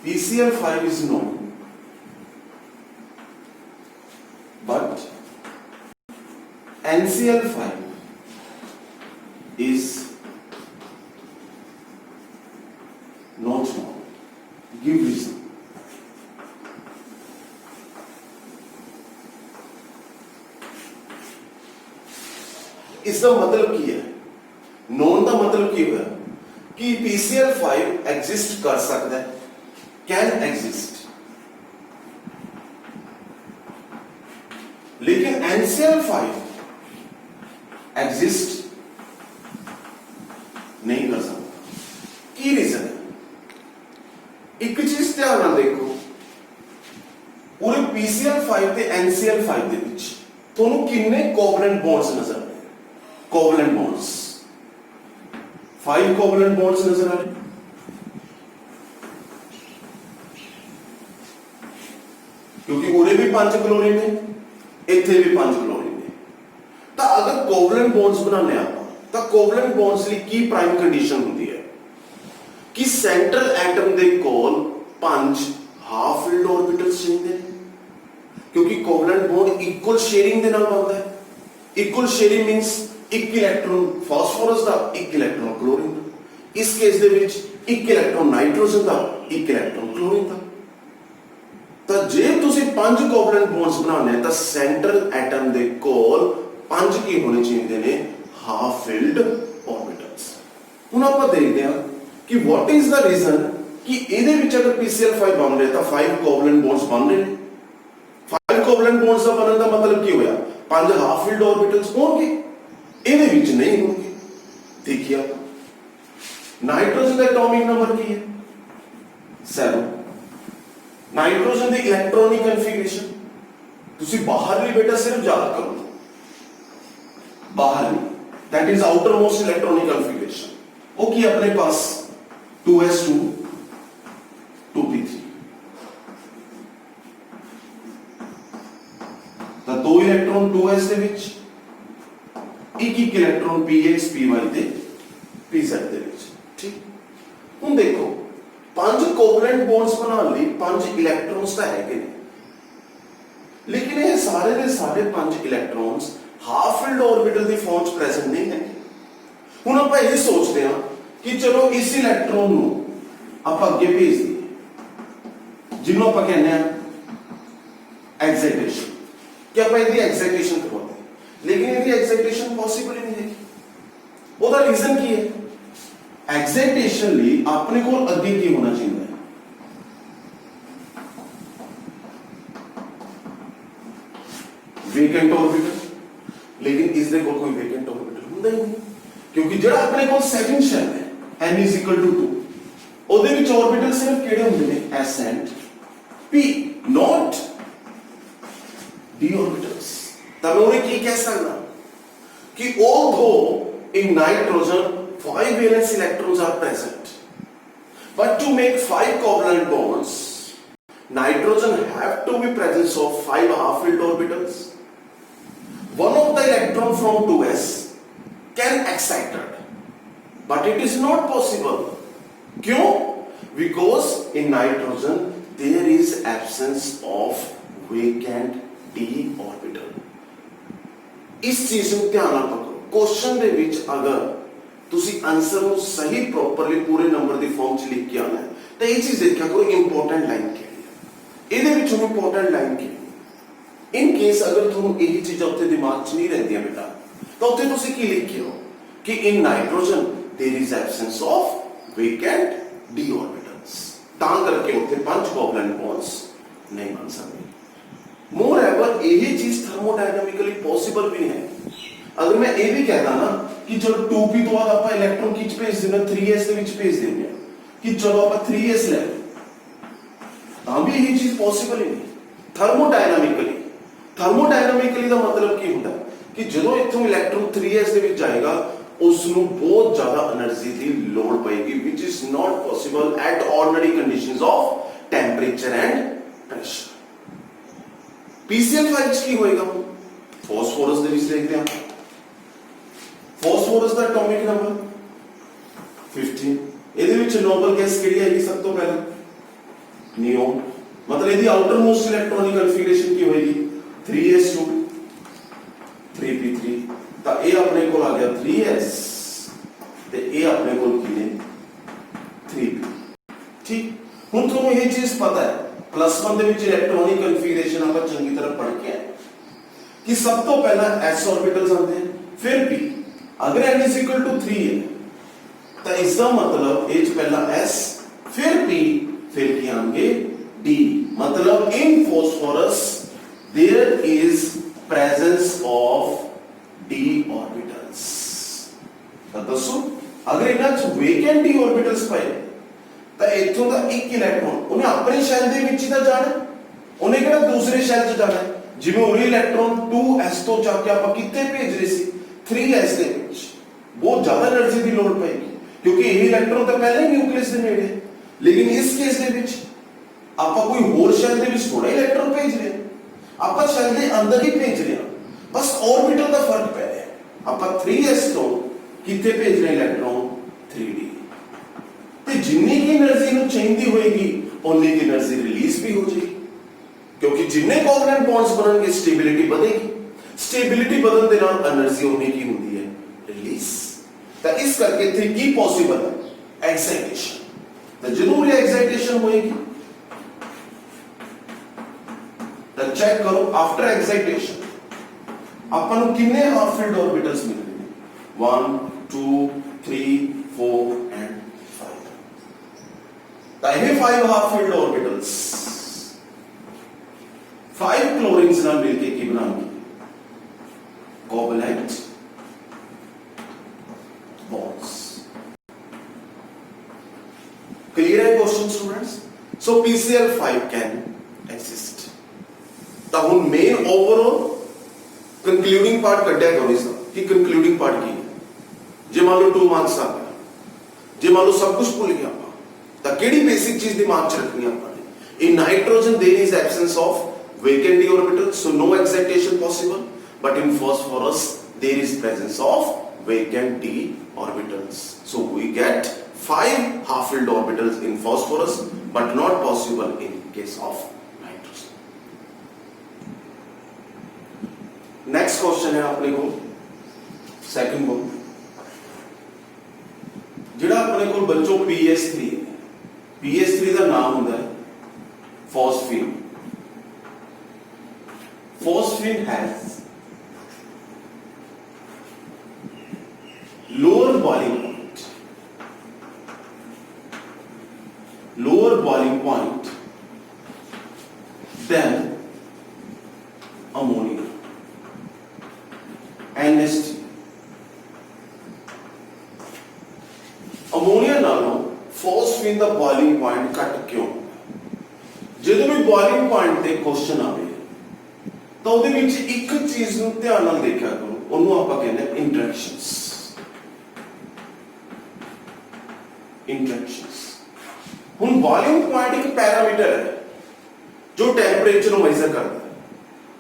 PCl5 is known but NCl5 is not known. Give reason. इसका मतलब की है नोन का मतलब की होगा कि PCl5 एग्जिस्ट कर सकता है, कैन एग्जिस्ट, लेकिन NCl5 एग्जिस्ट नहीं कर सकता। की रीजन है? एक चीज ध्यान ਨਾਲ देखो, पूरे PCl5 ਤੇ NCl5 ਦੇ ਵਿੱਚ ਤੁਹਾਨੂੰ ਕਿੰਨੇ ਕੋਵਲੈਂਟ ਬੌਂਡਸ ਨਜ਼ਰ ਆਉਂਦੇ? कोवलेंट बॉन्ड्स 5 कोवलेंट बॉन्ड्स नजर आ रहे, क्योंकि उरे भी 5 क्लोरीन है, इथे भी 5 क्लोरीन है। तो अगर कोवलेंट बॉन्ड्स बनाने आप तो कोवलेंट बॉन्ड्स ਲਈ ਕੀ ਪ੍ਰਾਈਮ ਕੰਡੀਸ਼ਨ ਹੁੰਦੀ ਹੈ ਕਿ ਸੈਂਟਰਲ ਐਟਮ ਦੇ ਕੋਲ 5 ਹਾਫ ਫਿਲਡ ऑर्बिटल्स ਚਾਹੀਦੇ ਨੇ, क्योंकि कोवलेंट बॉन्ड इक्वल शेयरिंग ਦੇ ਨਾਲ ਬਣਦਾ ਹੈ। इक्वल शेयरिंग मींस एक इलेक्ट्रॉन फास्फोरस का, एक इलेक्ट्रॉन क्लोरीन का, इस केस दे विच एक इलेक्ट्रॉन नाइट्रोजन का, एक इलेक्ट्रॉन क्लोरीन का। तो जे तुसी 5 कोवलेंट बॉन्ड्स बनाने तो सेंट्रल एटम दे कोल 5 की होने चाहिए ने हाफ फिल्ड ऑर्बिटल्स। हुण आपां देखदे हां कि व्हाट इज द रीजन कि इहदे विच अगर PCl5 बन रहा तो 5 कोवलेंट बॉन्ड्स बन रहे हैं। 5 कोवलेंट बॉन्ड्स का बनने का मतलब की होया 5 हाफ फिल्ड ऑर्बिटल्स होंगे, ਇਹਦੇ ਵਿੱਚ ਨਹੀਂ ਹੋਣਗੇ। ਦੇਖਿए आप नाइट्रोजन का एटॉमिक नंबर की है 7। नाइट्रोजन की इलेक्ट्रॉनिक कन्फिगरेशन ਤੁਸੀਂ ਬਾਹਰਲੀ ਬੇਟਾ ਸਿਰਫ ਯਾਦ ਕਰੋ, ਬਾਹਰਲੀ that is outer most electronic configuration. वो की अपने पास 2s2 2p3 ਤਾਂ ਦੋ ਇਲੈਕਟ੍ਰੋਨ 2s ਦੇ ਵਿੱਚ एक इलेक्ट्रॉन px py ਤੇ pz ਦੇ ਵਿੱਚ। ਠੀਕ, ਹੁਣ ਦੇਖੋ 5 ਕੋਵਲੈਂਟ ਬੌਂਡਸ ਬਣਾਉਣ ਲਈ 5 ਇਲੈਕਟ੍ਰੋਨਸ ਤਾਂ ਹੈਗੇ ਨੇ, ਲੇਕਿਨ ਇਹ ਸਾਰੇ ਦੇ ਸਾਰੇ 5 ਇਲੈਕਟ੍ਰੋਨਸ ਹਾਫ ਫਿਲਡ ऑर्बिटल ਦੀ ਫਾਰਮ 'ਚ ਪ੍ਰੈਜ਼ੈਂਟ ਨਹੀਂ ਹੈ। ਹੁਣ ਆਪਾਂ ਇਹ ਸੋਚਦੇ ਹਾਂ ਕਿ ਚਲੋ ਇਸ ਇਲੈਕਟ੍ਰੋਨ ਨੂੰ ਆਪਾਂ ਅੱਗੇ ਭੇਜ ਦਈਏ, ਜਿਹਨੂੰ ਆਪਾਂ ਕਹਿੰਦੇ ਆ ਐਕਸਾਈਟੇਸ਼ਨ, ਕਿ ਆਪਾਂ ਇਹਦੀ ਐਕਸਾਈਟੇਸ਼ਨ ਕਰਵਾਉਂਦੇ, लेकिन यदि एक्साइटेशन पॉसिबल ही नहीं है। ਉਹਦਾ ਰੀਜ਼ਨ ਕੀ ਹੈ? ਐਕਸਾਈਟੇਸ਼ਨ ਲਈ ਆਪਣੇ ਕੋਲ ਅੱਗੇ ਕੀ ਹੋਣਾ ਚਾਹੀਦਾ ਹੈ? वेकेंट ऑर्बिटल, लेकिन इस दे कोल कोई वेकेंट ऑर्बिटल ਹੁੰਦਾ ਹੀ ਨਹੀਂ, ਕਿਉਂਕਿ ਜਿਹੜਾ ਆਪਣੇ ਕੋਲ ਸੈਕੰਡ ਸ਼ੈਲ ਹੈ n = 2 ਉਹਦੇ ਵਿੱਚ ऑर्बिटल ਸਿਰਫ ਕਿਹੜੇ ਹੁੰਦੇ ਨੇ? s and p, not d orbitals। तब मैं उन्हें कह सकता कि although in nitrogen 5 valence electrons are present, but to make 5 covalent bonds, nitrogen have to be presence of 5 half filled orbitals. One of the electron from 2s can excited, but it is not possible. क्यों? Because in nitrogen there is absence of vacant d orbital। इस चीज ਨੂੰ ਧਿਆਨ ਨਾਲ ਪਕੜੋ। Question ਦੇ ਵਿੱਚ अगर ਤੁਸੀਂ ਆਨਸਰ ਨੂੰ ਸਹੀ ਪ੍ਰੋਪਰਲੀ ਪੂਰੇ ਨੰਬਰ ਦੀ ਫਾਰਮ 'ਚ ਲਿਖ ਕੇ ਆਣਾ ਹੈ ਤਾਂ ਇਹ ਚੀਜ਼ ਦੇਖਿਆ ਕਰੋ ਇੰਪੋਰਟੈਂਟ ਲਾਈਨ ਕਿਹੜੀ ਹੈ, ਇਹਦੇ ਵਿੱਚ ਇੰਪੋਰਟੈਂਟ ਲਾਈਨ ਕੀ ਹੈ। ਇਨ ਕੇਸ ਅਗਰ ਤੁਹਾਨੂੰ ਇਹ ਚੀਜ਼ਾਂ ਉੱਤੇ ਦਿਮਾਗ 'ਚ ਨਹੀਂ ਰਹਿੰਦੀਆਂ ਬੇਟਾ, ਤਾਂ ਉੱਥੇ ਤੁਸੀਂ ਕੀ ਲਿਖਿਓ ਕਿ in nitrogen there is absence of vacant d orbitals, ਤਾਂ ਕਰਕੇ ਉੱਥੇ 5 ਕੋਵਲੈਂਟ ਬੌਂਡਸ ਨਹੀਂ ਬਣ ਸਕਦੇ। मोरएवर यही चीज थर्मोडायनामिकली पॉसिबल भी नहीं है। अगर मैं ये भी कहता ना कि चलो 2p तो बाद आप इलेक्ट्रॉन किच भेज देना 3s ਦੇ ਵਿੱਚ ਭੇਜ ਦਿੰਦੇ ਆ ਕਿ ਚਲੋ ਆਪਾਂ 3s ਲੈ ਤਾਂ ਵੀ यही चीज पॉसिबल ही नहीं थर्मोडायनामिकली। थर्मोडायनामिकली ਦਾ ਮਤਲਬ ਕੀ ਹੁੰਦਾ ਕਿ ਜਦੋਂ ਇੱਥੋਂ ਇਲੈਕਟ੍ਰੋਨ 3s ਦੇ ਵਿੱਚ ਜਾਏਗਾ ਉਸ ਨੂੰ ਬਹੁਤ ਜ਼ਿਆਦਾ એનર્ਜੀ ਦੀ ਲੋੜ ਪਏਗੀ which is not possible at ordinary conditions of temperature and pressure। PCl5 ਕੀ ਹੋਏਗਾ? ਫਾਸਫੋਰਸ ਦੇ ਵਿੱਚ ਦੇਖਦੇ ਹਾਂ। ਫਾਸਫੋਰਸ ਦਾ ਐਟੋਮਿਕ ਨੰਬਰ 15। ਇਹਦੇ ਵਿੱਚ ਨੋਬਲ ਗੈਸ ਕਿਹੜੀ ਆਏਗੀ ਸਭ ਤੋਂ ਪਹਿਲਾਂ? ਨਿਓਨ। मतलब यदि आउटर मोस्ट इलेक्ट्रॉनिक कन्फिगरेशन की होगी 3s2 3p3 ਤਾਂ ਇਹ ਆਪਣੇ ਕੋਲ ਆ ਗਿਆ 3s ਤੇ ਇਹ ਆਪਣੇ ਕੋਲ ਕੀ ਨੇ 3p। ਠੀਕ, ਹੁਣ ਤੁਹਾਨੂੰ ਇਹ ਚੀਜ਼ ਪਤਾ ਹੈ +1 ਦੇ ਵਿੱਚ ਇਲੈਕਟ੍ਰੋਨਿਕ ਕਨਫਿਗਰੇਸ਼ਨ ਆਪਾਂ ਚੰਗੀ ਤਰ੍ਹਾਂ ਪੜ੍ਹ ਕੇ ਆਏ ਕਿ ਸਭ ਤੋਂ ਪਹਿਲਾਂ s ऑर्बिटल्स ਆਉਂਦੇ हैं फिर p। अगर n = 3 है ਤਾਂ ਇਸ ਦਾ ਮਤਲਬ ਇਹ ਚ ਪਹਿਲਾਂ s फिर p फिर ਕੀ ਆਣਗੇ D। मतलब in phosphorus there is presence of d orbitals। ਤਾਂ ਦੱਸੋ ਅਗਰ ਇਹਨਾਂ ਚ vacant d orbitals ਪਏ ਤਾਂ ਇੱਥੋਂ ਦਾ ਇੱਕ ਇਲੈਕਟ੍ਰੋਨ ਉਹਨੇ ਆਪਣੇ ਸ਼ੈਲ ਦੇ ਵਿੱਚ ਹੀ ਤਾਂ ਜਾਣਾ, ਉਹਨੇ ਕਿਹੜਾ ਦੂਸਰੇ ਸ਼ੈਲ ਚ ਜਾਣਾ। ਜਿਵੇਂ ਉਹ ਇਲੈਕਟ੍ਰੋਨ 2s ਤੋਂ ਚੱਕ ਕੇ ਆਪਾਂ ਕਿੱਥੇ ਭੇਜ ਰਹੇ ਸੀ 3s ਦੇ ਵਿੱਚ, ਬਹੁਤ ਜ਼ਿਆਦਾ એનર્ਜੀ ਦੀ ਲੋੜ ਪਏਗੀ ਕਿਉਂਕਿ ਇਹ ਇਲੈਕਟ੍ਰੋਨ ਤਾਂ ਪਹਿਲਾਂ ਹੀ ਨਿਊਕਲੀਅਸ ਦੇ ਨੇੜੇ। ਲੇਕਿਨ ਇਸ ਕੇਸ ਦੇ ਵਿੱਚ ਆਪਾਂ ਕੋਈ ਹੋਰ ਸ਼ੈਲ ਦੇ ਵਿੱਚ ਥੋੜਾ ਇਲੈਕਟ੍ਰੋਨ ਭੇਜ ਰਹੇ ਹਾਂ, ਆਪਾਂ ਸ਼ੈਲ ਦੇ ਅੰਦਰ ਹੀ ਭੇਜ ਰਹੇ ਹਾਂ, ਬਸ ਆਰਬਿਟਲ ਦਾ ਫਰਕ ਪੈ ਰਿਹਾ। ਆਪਾਂ 3s ਤੋਂ ਕਿੱਥੇ ਭੇਜ ਰਹੇ ਇਲੈਕਟ੍ਰੋਨ 3d ਤੇ ਜਿੰਨੀ ਕੀ એનર્ਜੀ ਨੂੰ ਚਾਹੀਦੀ ਹੋਏਗੀ ਉਨੀ ਕੀ એનર્ਜੀ ਰਿਲੀਜ਼ ਵੀ ਹੋ ਜਾਏਗੀ ਕਿਉਂਕਿ ਜਿੰਨੇ ਕੋਵਲੈਂਟ ਬੌਂਡਸ ਬਣਨਗੇ ਸਟੇਬਿਲਿਟੀ ਵਧੇਗੀ, ਸਟੇਬਿਲਿਟੀ ਵਧਣ ਦੇ ਨਾਲ એનર્ਜੀ ਉਨੀ ਕੀ ਹੁੰਦੀ ਹੈ ਰਿਲੀਜ਼। ਤਾਂ ਇਸ ਕਰਕੇ ਇੱਥੇ ਕੀ ਪੋਸੀਬਲ ਹੈ ਐਕਸਾਈਟੇਸ਼ਨ। ਤਾਂ ਜਦੋਂ ਇਹ ਐਕਸਾਈਟੇਸ਼ਨ ਹੋਏਗੀ ਤਾਂ ਚੈੱਕ ਕਰੋ ਆਫਟਰ ਐਕਸਾਈਟੇਸ਼ਨ ਆਪਾਂ ਨੂੰ ਕਿੰਨੇ ਹਾਫ ਫੀਲਡ ਆਰਬਿਟਲਸ ਮਿਲਦੇ ਨੇ 1 2 3 4 ਐਂਡ 5। ਤਾਂ ਇਹ 5 ਹਾਫ ਫੀਲਡ ਆਰਬਿਟਲਸ 5 ਕਲੋਰੀਨਸ ਨਾਲ ਮਿਲ ਕੇ ਕੀ ਬਣਾਉਂਗੇ ਕੋਵਲੈਂਟ bonds। clear है question students? so PCl5 can exist। ਤਾਂ ਹੁਣ ਮੇਨ ਓਵਰਆਲ ਕੰਕਲੂਡਿੰਗ ਪਾਰਟ ਕੱਢਿਆ ਕਰੋ ਇਸ ਦਾ ਕਿ ਕੰਕਲੂਡਿੰਗ ਪਾਰਟ ਕੀ ਹੈ। ਜੇ ਮੰਨ ਲਓ 2 ਮਾਰਕਸ ਆ ਗਿਆ, ਜੇ ਮੰਨ ਲਓ ਸਭ ਕੁਝ ਭੁੱਲ ਗਿਆ ਆਪਾਂ ਤਾਂ ਕਿਹੜੀ ਬੇਸਿਕ ਚੀਜ਼ ਦਿਮਾਗ 'ਚ ਰੱਖਣੀ ਆਪਾਂ ਨੇ। in nitrogen there is absence of vacant d orbital so no excitation possible, but in phosphorus there is presence of vacant d orbitals so we get 5 half filled orbitals in phosphorus but not possible in case of nitrogen। next question है अपने को second को ਜਿਹੜਾ ਆਪਣੇ ਕੋਲ ਬੱਚੋ PS3 ਹੈ। PS3 ਦਾ ਨਾਮ ਹੁੰਦਾ ਹੈ ਫਾਸਫੀਨ। Phosphine has lower boiling point than ammonia NH3। Ammonia नालों phosphine ਦਾ boiling point ਘੱਟ ਕਿਉਂ? ਜਦੋਂ ਵੀ boiling point ਤੇ क्वेश्चन ਆਵੇ ਤਾਂ ਉਹਦੇ ਵਿੱਚ ਇੱਕ ਚੀਜ਼ ਨੂੰ ਧਿਆਨ ਨਾਲ ਦੇਖਿਆ ਕਰੋ, ਉਹਨੂੰ ਆਪਾਂ ਕਹਿੰਦੇ ਹਾਂ ਇੰਟਰੈਕਸ਼ਨਸ। ਹੁਣ ਬੋਇਲਿੰਗ ਪੁਆਇੰਟ ਇੱਕ ਪੈਰਾਮੀਟਰ ਹੈ ਜੋ ਟੈਂਪਰੇਚਰ ਨੂੰ ਮੈਜ਼ਰ ਕਰਦਾ ਹੈ।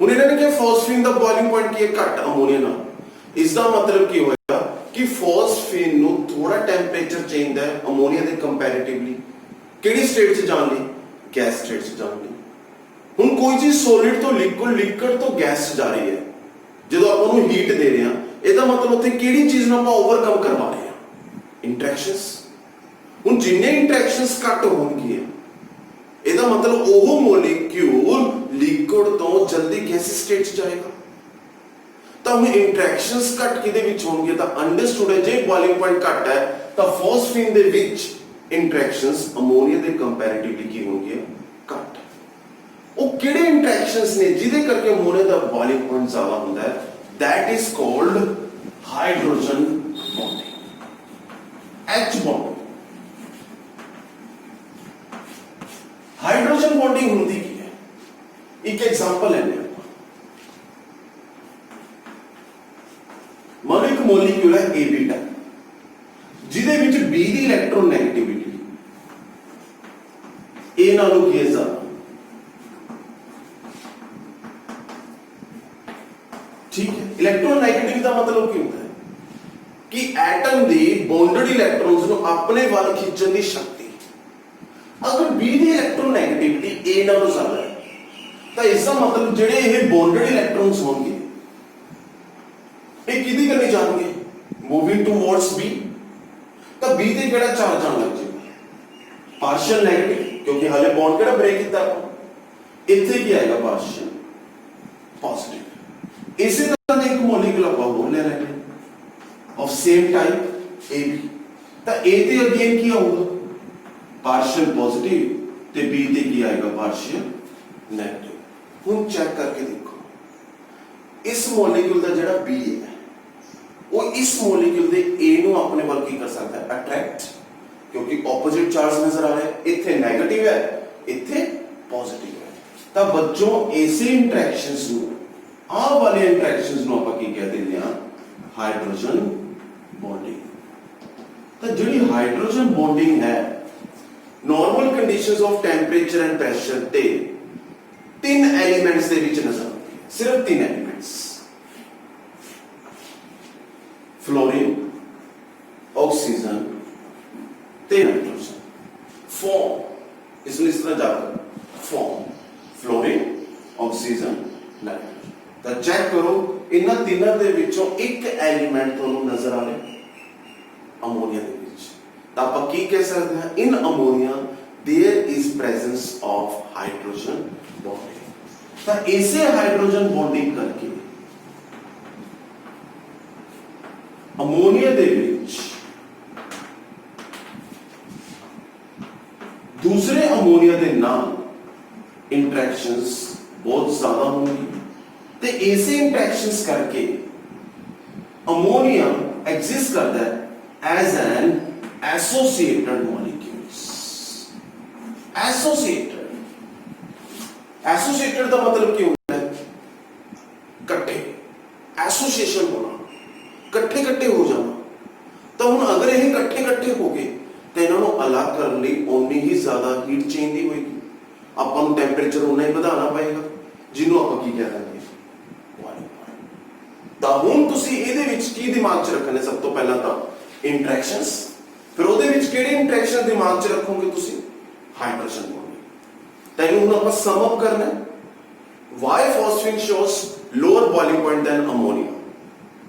ਹੁਣ ਇਹਨਾਂ ਨੇ ਕਿਹਾ ਫਾਸਫੀਨ ਦਾ ਬੋਇਲਿੰਗ ਪੁਆਇੰਟ ਕੀ ਹੈ ਘੱਟ ਅਮੋਨੀਆ ਨਾਲ। ਇਸ ਦਾ ਮਤਲਬ ਕੀ ਹੋਏਗਾ ਕਿ ਫਾਸਫੀਨ ਨੂੰ ਥੋੜਾ ਟੈਂਪਰੇਚਰ ਚਾਹੀਦਾ ਹੈ ਅਮੋਨੀਆ ਦੇ ਕੰਪੈਰੀਟਿਵਲੀ। ਕਿਹੜੀ ਸਟੇਟ 'ਚ ਜਾਣ ਲਈ? ਗੈਸ ਸਟੇਟ 'ਚ ਜਾਣ ਲਈ। ਹੁਣ ਕੋਈ ਚੀਜ਼ ਸੋਲਿਡ ਤੋਂ ਲਿਕਵਿਡ ਤੋਂ ਗੈਸ 'ਚ ਜਾ ਰਹੀ ਹੈ, ਜਦੋਂ ਆਪਾਂ ਉਹਨੂੰ ਹੀਟ ਦੇ ਰਹੇ ਹਾਂ ਇਹਦਾ ਮਤਲਬ ਉੱਥੇ ਕਿਹੜੀ ਚੀਜ਼ ਨੂੰ ਆਪਾਂ ਓਵਰਕਮ ਕਰਵਾ ਰਹੇ ਹਾਂ? ਇੰਟਰੈਕਸ਼ਨਸ। ਹੁਣ ਜਿੰਨੇ ਇੰਟਰੈਕਸ਼ਨਸ ਘੱਟ ਹੋਣਗੇ ਇਹਦਾ ਮਤਲਬ ਉਹ ਮੋਲੀਕਿਊਲ ਲਿਕਵਿਡ ਤੋਂ ਜਲਦੀ ਗੈਸੀ ਸਟੇਟ 'ਚ ਜਾਏਗਾ। ਤਾਂ ਹੁਣ ਇੰਟਰੈਕਸ਼ਨਸ ਘੱਟ ਕਿਹਦੇ ਵਿੱਚ ਹੋਣਗੇ? ਤਾਂ ਅੰਡਰਸਟੂਡ ਹੈ ਜੇ ਬੋਇਲਿੰਗ ਪੁਆਇੰਟ ਘੱਟ ਹੈ ਤਾਂ ਫਾਸਫੀਨ ਦੇ ਵਿੱਚ ਇੰਟਰੈਕਸ਼ਨਸ ਅਮੋਨੀਆ ਦੇ ਕੰਪੈਰੀਟਿਵਲੀ ਕੀ ਹੋਣਗੇ? ਘੱਟ। ਉਹ ਕਿਹੜੇ ਇੰਟਰੈਕਸ਼ਨਸ ਨੇ ਜਿਹਦੇ ਕਰਕੇ ਅਮੋਨੀਆ ਦਾ ਬੋਇਲਿੰਗ ਪੁਆਇੰਟ ਜ਼ਿਆਦਾ ਹੁੰਦਾ ਹੈ? that is called hydrogen bonding, H bonding। Hydrogen bonding ਹੁੰਦੀ ਕੀ ਹੈ? ਇੱਕ ਐਗਜ਼ਾਮਪਲ ਲੈਂਦੇ ਹਾਂ। ਮੰਨ ਲਓ ਇੱਕ ਮੋਲੀਕਿਊਲ ਹੈ A ਬੀਟਾ ਜਿਹਦੇ ਵਿੱਚ B the electron negativity A ਨਾਲੋਂ ਕੀ ਹੈ ਜ਼ਿਆਦਾ। ਠੀਕ ਦਾ ਮਤਲਬ ਕੀ ਹੁੰਦਾ ਹੈ ਕਿ ਐਟਮ ਦੀ ਬੌਂਡਡ ਇਲੈਕਟ੍ਰੋਨਸ ਨੂੰ ਆਪਣੇ ਵੱਲ ਖਿੱਚਣ ਦੀ ਸ਼ਕਤੀ। ਅਗਰ B ਦੀ ਇਲੈਕਟ੍ਰੋਨੈਗੇਟਿਵਿਟੀ A ਨਾਲੋਂ ਜ਼ਿਆਦਾ ਹੈ ਤਾਂ ਇਸ ਦਾ ਮਤਲਬ ਜਿਹੜੇ ਇਹ ਬੌਂਡਡ ਇਲੈਕਟ੍ਰੋਨਸ ਹੋਣਗੇ ਇਹ ਕਿਹਦੀ ਕਰਨੀ ਜਾਣਗੇ, ਮੂਵਿੰਗ ਟੂਵਰਡਸ B। ਤਾਂ B ਤੇ ਕਿਹੜਾ ਚਾਰਜ ਆਉਣ ਲੱਗ ਜਾਏਗਾ, ਪਾਰਸ਼ੀਅਲ ਨੈਗੇਟਿਵ, ਕਿਉਂਕਿ ਹਾਲੇ ਬੌਂਡ ਕਿਹੜਾ ਬ੍ਰੇਕ ਕੀਤਾ ਆਪਾਂ। ਇੱਥੇ ਕੀ ਆਏਗਾ, ਪਾਰਸ਼ੀਅਲ ਪੋਜ਼ਿਟਿਵ। ਇਸੇ ਤਰ੍ਹਾਂ ਦਾ ਇੱਕ ਮੋਲੀਕੂਲ ਆਪਾਂ ਹੋਰ ਲੈ ਲੈਂਦੇ ਆਫ ਸੇਮ ਟਾਈਪ AB। ਤਾਂ A ਤੇ ਅਗੇਨ ਕੀ ਆਊਗਾ, ਪਾਰਸ਼ੀਅਲ ਪੋਜ਼ਿਟਿਵ, ਤੇ B ਤੇ ਕੀ ਆਏਗਾ, ਪਾਰਸ਼ੀਅਲ ਨੈਗੇਟਿਵ। ਹੁਣ ਚੈੱਕ ਕਰਕੇ ਦੇਖੋ, ਇਸ ਮੋਲੀਕੂਲ ਦਾ ਜਿਹੜਾ B ਹੈ ਉਹ ਇਸ ਮੋਲੀਕੂਲ ਦੇ A ਨੂੰ ਆਪਣੇ ਵੱਲ ਕੀ ਕਰ ਸਕਦਾ ਹੈ, ਅਟਰੈਕਟ, ਕਿਉਂਕਿ ਆਪੋਜ਼ਿਟ ਚਾਰਜ ਨਜ਼ਰ ਆ ਰਿਹਾ ਹੈ। ਇੱਥੇ ਨੈਗੇਟਿਵ ਹੈ, ਇੱਥੇ ਪੋਜ਼ਿਟਿਵ ਹੈ। ਤਾਂ ਬੱਚੋਂ ਇਸੇ ਇੰਟਰੈਕਸ਼ਨਸ ਨੂੰ, ਆਹ ਵਾਲੇ ਇੰਟਰੈਕਸ਼ਨਸ ਨੂੰ ਆਪਾਂ ਕੀ ਕਹਿ ਦਿੰਦੇ ਹਾਂ, ਹਾਈਡਰੋਜਨ ਬੌਂਡਿੰਗ। ਤਾਂ ਜਿਹੜੀ ਹਾਈਡਰੋਜਨ ਬੌਂਡਿੰਗ ਹੈ normal conditions of temperature and pressure ਤੇ ਤਿੰਨ ਐਲੀਮੈਂਟਸ ਦੇ ਵਿੱਚ ਨਜ਼ਰ ਆਉਂਦੀ ਹੈ, ਸਿਰਫ ਤਿੰਨ ਐਲੀਮੈਂਟਸ, ਫਲੋਰੀਨ, ਆਕਸੀਜਨ ਤੇ ਨਾਈਟ੍ਰੋਜਨ। ਫॉर्म ਇਸ ਨੂੰ ਇਸ ਤਰ੍ਹਾਂ ਜਾकर ਫॉर्म ਫਲੋਰੀਨ, ਆਕਸੀਜਨ, ਨਾਈਟ੍ਰੋਜਨ। ਤਾਂ ਚੈੱਕ ਕਰੋ ਇਹਨਾਂ ਤਿੰਨਾਂ ਦੇ ਵਿੱਚੋਂ ਇੱਕ ਐਲੀਮੈਂਟ ਤੁਹਾਨੂੰ ਨਜ਼ਰ ਆ ਰਿਹਾ, ਅਮੋਨੀਆ ਦੇ ਵਿੱਚ। ਤਾਂ ਆਪਾਂ ਕੀ ਕਹਿ ਸਕਦੇ ਹਾਂ, in ammonia there is presence of hydrogen bonding. ਤਾਂ ਇਸੇ ਹਾਈਡਰੋਜਨ ਬੌਂਡਿੰਗ ਕਰਕੇ ਅਮੋਨੀਆ ਦੇ ਵਿੱਚ ਦੂਸਰੇ ਅਮੋਨੀਆ ਦੇ ਨਾਲ ਇੰਟਰੈਕਸ਼ਨਸ ਬਹੁਤ ਜ਼ਿਆਦਾ ਹੋਣਗੀ ਤੇ ਇਸੇ ਇੰਟਰੈਕਸ਼ਨਸ ਕਰਕੇ ਅਮੋਨੀਆ ਐਗਜ਼ਿਸਟ ਕਰਦਾ ਹੈ as an associated molecules. Associated ਦਾ ਮਤਲਬ ਕੀ ਹੁੰਦਾ ਹੈ, ਇਕੱਠੇ, ਐਸੋਸੀਏਸ਼ਨ ਹੋਣਾ, ਇਕੱਠੇ ਹੋ ਜਾਣਾ। ਤਾਂ ਹੁਣ ਅਗਰ ਇਹ ਇਕੱਠੇ ਹੋ ਗਏ ਤਾਂ ਇਹਨਾਂ ਨੂੰ ਅਲੱਗ ਕਰਨ ਲਈ ਓਨੀ ਹੀ ਜ਼ਿਆਦਾ ਹੀਟ ਚਾਹੀਦੀ ਹੋਏਗੀ। ਆਪਾਂ ਨੂੰ ਟੈਂਪਰੇਚਰ ਉਨਾ ਹੀ ਵਧਾਉਣਾ ਪਏਗਾ, ਜਿਹਨੂੰ ਆਪਾਂ ਕੀ ਕਹਿ ਦਾਂਗੇ, ਬੋਇਲਿੰਗ ਪੁਆਇੰਟ। ਤਾਂ ਹੁਣ ਤੁਸੀਂ ਇਹਦੇ ਵਿੱਚ ਕੀ ਦਿਮਾਗ 'ਚ ਰੱਖਣਾ, ਸਭ ਤੋਂ ਪਹਿਲਾਂ ਤਾਂ ਇੰਟਰੈਕਸ਼ਨਸ, ਫਿਰ ਉਹਦੇ ਵਿੱਚ ਕਿਹੜੀ ਇੰਟਰੈਕਸ਼ਨ ਦਿਮਾਗ 'ਚ ਰੱਖੋਗੇ ਤੁਸੀਂ, ਹਾਈਡਰੋਜਨ ਬੌਂਡਿੰਗ। ਤਾਂ ਇਹਨੂੰ ਹੁਣ ਆਪਾਂ ਸਮ ਅਪ ਕਰਨਾ ਹੈ। Why phosphate shows lower boiling point than ammonia.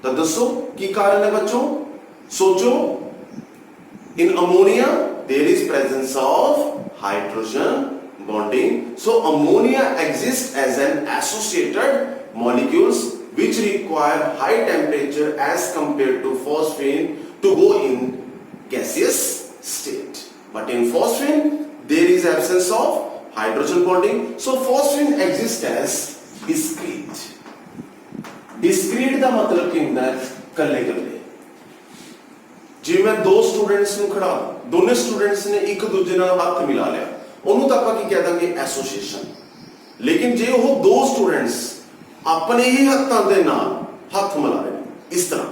ਤਾਂ ਦੱਸੋ ਕੀ ਕਾਰਨ ਹੈ ਬੱਚੋਂ, ਸੋਚੋ। in ammonia there is presence of hydrogen bonding, so ammonia exists as an associated molecules which require high temperature as compared to phosphine to go in gaseous state. But in phosphine there is absence of hydrogen bonding, so phosphine exists as discrete. Discrete ਦਾ ਮਤਲਬ ਕੀ ਹੁੰਦਾ ਹੈ, ਕੱਲੇ ਕੱਲੇ। ਜੇ ਮੈਂ ਦੋ students ਨੂੰ ਖੜਾ, ਦੋਨੇ ਸਟੂਡੈਂਟਸ ਨੇ ਇੱਕ ਦੂਜੇ ਨਾਲ ਹੱਥ ਮਿਲਾ ਲਿਆ, ਉਹਨੂੰ ਤਾਂ ਆਪਾਂ ਕੀ ਕਹਿ ਦਾਂਗੇ, ਐਸੋਸੀਏਸ਼ਨ। ਲੇਕਿਨ ਜੇ ਉਹ ਦੋ ਸਟੂਡੈਂਟਸ ਆਪਣੇ ਹੀ ਹੱਥਾਂ ਦੇ ਨਾਲ ਹੱਥ ਮਿਲਾ ਰਹੇ ਇਸ ਤਰ੍ਹਾਂ,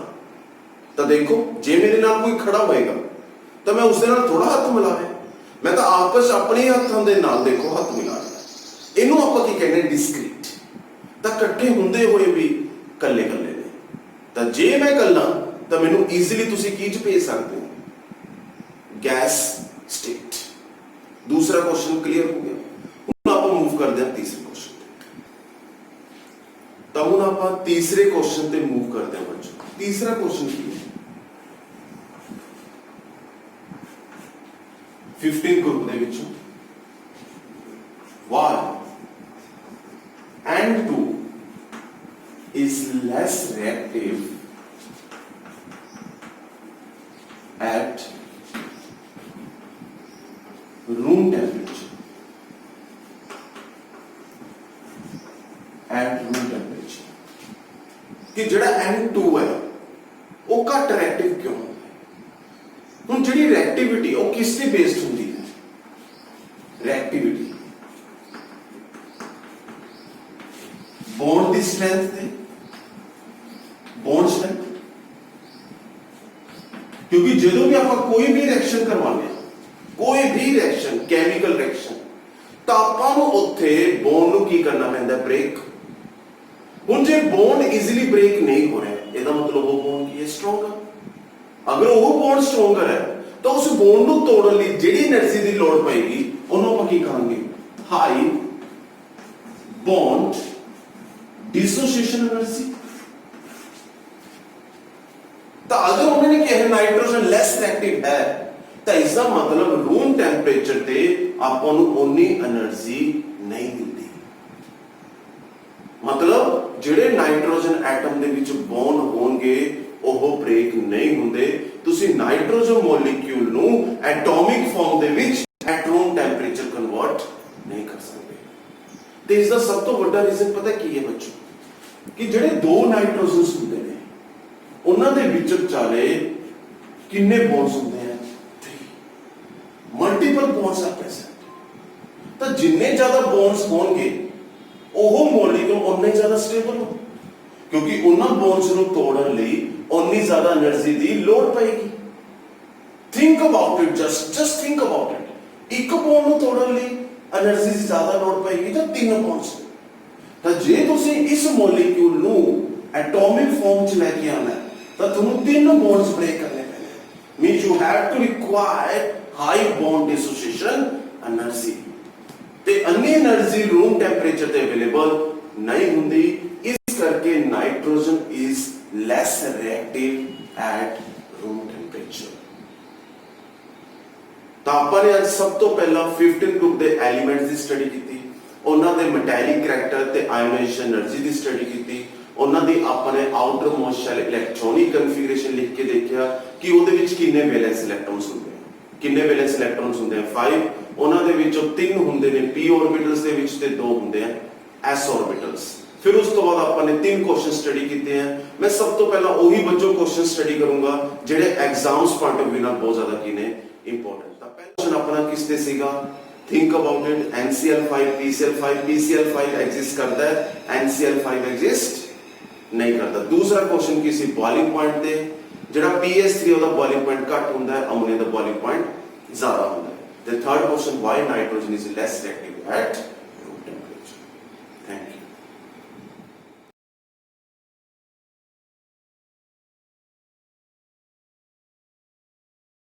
ਤਾਂ ਦੇਖੋ ਜੇ ਮੇਰੇ ਨਾਲ ਕੋਈ ਖੜਾ ਹੋਏਗਾ ਤਾਂ ਮੈਂ ਉਸ ਦੇ ਨਾਲ ਥੋੜਾ ਹੱਥ ਮਿਲਾ ਰਿਹਾ, ਮੈਂ ਤਾਂ ਆਪਸ ਆਪਣੇ ਹੱਥਾਂ ਦੇ ਨਾਲ ਦੇਖੋ ਹੱਥ ਮਿਲਾ ਰਿਹਾ। ਇਹਨੂੰ ਆਪਾਂ ਕੀ ਕਹਿੰਦੇ, ਡਿਸਕ੍ਰੀਟ। ਤਾਂ ਇਕੱਠੇ ਹੁੰਦੇ ਹੋਏ ਵੀ ਕੱਲੇ ਕੱਲੇ ਨੇ। ਤਾਂ ਜੇ ਮੈਂ ਕੱਲਾ ਤਾਂ ਮੈਨੂੰ ਈਜ਼ੀਲੀ ਤੁਸੀਂ ਕੀ 'ਚ ਭੇਜ ਸਕਦੇ ਹੋ, ਗੈਸ ਸਟੇਟ। ਦੂਸਰਾ ਕੁਐਸਚਨ ਕਲੀਅਰ ਹੋ ਗਿਆ। ਹੁਣ ਆਪਾਂ ਮੂਵ ਕਰਦੇ ਹਾਂ ਤੀਸਰੇ ਕੁਐਸਚਨ ਤੇ। ਤਾਂ ਹੁਣ ਆਪਾਂ ਤੀਸਰੇ ਕੁਐਸਚਨ ਤੇ ਮੂਵ ਕਰਦੇ ਹਾਂ ਬੱਚੋ। ਤੀਸਰਾ ਕੁਐਸਚਨ ਕੀ ਹੈ, 15 ਗਰੁੱਪ ਦੇ ਵਿੱਚੋਂ why N2 is less reactive at room temperature. At room temperature ਕਿ ਜਿਹੜਾ N2 ਹੈ ਉਹ ਘੱਟ ਰਿਐਕਟਿਵ ਕਿਉਂ ਹੁੰਦਾ ਹੈ? ਹੁਣ ਜਿਹੜੀ ਰਿਐਕਟਿਵਿਟੀ ਉਹ ਕਿਸ ਤੇ ਬੇਸਡ ਹੁੰਦੀ ਹੈ, ਰਿਐਕਟਿਵਿਟੀ ਬੌਂਡ ਦੀ ਸਟਰੈਂਥ ਤੇ, ਬੌਂਡ ਸਟਰੈਂਥ। ਕਿਉਂਕਿ ਜਦੋਂ ਵੀ ਆਪਾਂ ਕੋਈ ਵੀ ਰਿਐਕਸ਼ਨ ਕਰਵਾਉਂਦੇ ਹਾਂ, ਕੋਈ ਵੀ ਰਿਐਕਸ਼ਨ, ਕੈਮੀਕਲ ਰਿਐਕਸ਼ਨ, ਤਾਂ ਆਪਾਂ ਨੂੰ ਉੱਥੇ ਬੌਂਡ ਨੂੰ ਕੀ ਕਰਨਾ ਪੈਂਦਾ, ਬ੍ਰੇਕ। ਹੁਣ ਜੇ ਬੌਂਡ ਈਜ਼ੀਲੀ ਬ੍ਰੇਕ ਨਹੀਂ ਹੋ ਰਿਹਾ ਇਹਦਾ ਮਤਲਬ ਉਹ ਬੌਂਡ ਕੀ ਹੈ, ਸਟਰੋਂਗਰ। ਅਗਰ ਉਹ ਬੌਂਡ ਸਟਰੋਂਗਰ ਹੈ ਤਾਂ ਉਸ ਬੌਂਡ ਨੂੰ ਤੋੜਨ ਲਈ ਜਿਹੜੀ એનર્ਜੀ ਦੀ ਲੋੜ ਪਏਗੀ ਉਹਨੂੰ ਆਪਾਂ ਕੀ ਕਹਾਂਗੇ, ਹਾਈ ਬੌਂਡ डिसोसिएशन एनर्जी। तो अगर उन्होंने कहा नाइट्रोजन लेस रिएक्टिव है तो इसका मतलब रूम टेंपरेचर ते आपको उन्नी एनर्जी नहीं मिलती। मतलब ਜਿਹੜੇ नाइट्रोजन एटम ਦੇ ਵਿੱਚ ਬੌਂਡ ਹੋਣਗੇ ਉਹ ਬ੍ਰੇਕ ਨਹੀਂ ਹੁੰਦੇ। ਤੁਸੀਂ ਨਾਈਟ੍ਰੋਜਨ ਮੋਲੀਕਿਊਲ ਨੂੰ ਐਟੋਮਿਕ ਫਾਰਮ ਦੇ ਵਿੱਚ ਐਟ ਰੂਮ ਟੈਂਪਰੇਚਰ ਕਨਵਰਟ ਨਹੀਂ ਕਰ ਸਕਦੇ। ਤੇ ਇਸ ਦਾ ਸਭ ਤੋਂ ਵੱਡਾ ਰੀਜ਼ਨ ਪਤਾ ਕੀ ਹੈ ਬੱਚੋ, ਕਿ ਜਿਹੜੇ ਦੋ ਨਾਈਟ੍ਰੋਜਨਸ ਹੁੰਦੇ ਨੇ ਉਹਨਾਂ ਦੇ ਵਿੱਚ ਵਿਚਾਲੇ ਕਿੰਨੇ ਬੌਂਡਸ ਹੁੰਦੇ ਆ, 3 ਮਲਟੀਪਲ ਬੌਂਡਸ ਆ ਪ੍ਰੈਜ਼ੈਂਟ। ਤਾਂ ਜਿੰਨੇ ਜ਼ਿਆਦਾ ਬੌਂਡਸ ਹੋਣਗੇ ਉਹ ਮੋਲੀਕੂਲ ਉਨੇ ਜ਼ਿਆਦਾ ਸਟੇਬਲ ਹੋ, ਕਿਉਂਕਿ ਉਹਨਾਂ ਬੌਂਡਸ ਨੂੰ ਤੋੜਨ ਲਈ ਉਨੀ ਜ਼ਿਆਦਾ એનર્ਜੀ ਦੀ ਲੋੜ ਪਏਗੀ। Think about it, just think about it. ਇੱਕ ਬੌਂਡ ਨੂੰ ਤੋੜਨ ਲਈ એનર્ਜੀ ਦੀ ਜ਼ਿਆਦਾ ਲੋੜ ਪਏਗੀ ਤਾਂ 3 ਬੌਂਡਸ। ਤਾਂ ਜੇ ਤੁਸੀਂ ਇਸ ਮੋਲੀਕਿਊਲ ਨੂੰ ਐਟੋਮਿਕ ਫਾਰਮ ਚ ਲੈ ਕੇ ਆਣਾ ਤਾਂ ਤੁਹਾਨੂੰ 3 ਬੌਂਡਸ ਬ੍ਰੇਕ ਕਰਨੇ ਪੈਣੇ। Means you have to require high bond dissociation energy. ਤੇ ਇੰਨੀ એનર્ਜੀ ਰੂਮ ਟੈਂਪਰੇਚਰ ਤੇ ਅਵੇਲੇਬਲ ਨਹੀਂ ਹੁੰਦੀ। ਇਸ ਕਰਕੇ nitrogen is less reactive at room temperature. ਤਾਂ ਆਪਾਂ ਨੇ ਅੱਜ ਸਭ ਤੋਂ ਪਹਿਲਾਂ 15 ਗਰੁੱਪ ਦੇ ਐਲੀਮੈਂਟਸ ਦੀ ਸਟੱਡੀ ਕੀਤੀ, ਉਹਨਾਂ ਦੇ ਮੈਟੈਲਿਕ ਕਰੈਕਟਰ ਤੇ ਆਇਓਨਾਈਜੇਸ਼ਨ એનર્ਜੀ ਦੀ ਸਟੱਡੀ ਕੀਤੀ। ਉਹਨਾਂ ਦੀ ਆਪਾਂ ਨੇ outer most shell electronic configuration ਲਿਖ ਕੇ ਦੇਖਿਆ ਕਿ ਉਹਦੇ ਵਿੱਚ ਕਿੰਨੇ ਵੈਲੈਂਸ ਇਲੈਕਟ੍ਰੋਨਸ ਹੁੰਦੇ ਆ। ਕਿੰਨੇ ਵੈਲੈਂਸ ਇਲੈਕਟ੍ਰੋਨਸ ਹੁੰਦੇ ਆ, 5। ਉਹਨਾਂ ਦੇ ਵਿੱਚੋਂ 3 ਹੁੰਦੇ ਨੇ p orbitals ਦੇ ਵਿੱਚ ਤੇ 2 ਹੁੰਦੇ ਆ s orbitals। ਫਿਰ ਉਸ ਤੋਂ ਬਾਅਦ ਆਪਾਂ ਨੇ 3 ਕੁਐਸਚਨ ਸਟੱਡੀ ਕੀਤੇ ਆ। ਮੈਂ ਸਭ ਤੋਂ ਪਹਿਲਾਂ ਉਹੀ ਬੱਚੋ ਕੁਐਸਚਨ ਸਟੱਡੀ ਕਰੂੰਗਾ ਜਿਹੜੇ ਐਗਜ਼ਾਮਸ ਪੁਆਇੰਟ ਆਫ ਵਿਊ ਨਾਲ ਬਹੁਤ ਜ਼ਿਆਦਾ ਕੀ ਨੇ, ਇੰਪੋਰਟੈਂਟ। ਤਾਂ ਪਹਿਲਾ ਕੁਐਸਚਨ ਆਪਣਾ ਕਿਸ ਤੇ ਸੀਗਾ, think about it, NCl5 PCl5 PCl5 exist करता है, NCl5 एग्जिस्ट नहीं करता। दूसरा क्वेश्चन की सी बॉइलिंग पॉइंट ते जेड़ा PS3 ਉਹਦਾ ਬੋਇਲਿੰਗ ਪੁਆਇੰਟ ਘੱਟ ਹੁੰਦਾ ਹੈ, ਅਮੋਨੀਆ ਦਾ ਬੋਇਲਿੰਗ ਪੁਆਇੰਟ ਜ਼ਿਆਦਾ ਹੁੰਦਾ ਹੈ। ਤੇ third question, why nitrogen is less reactive at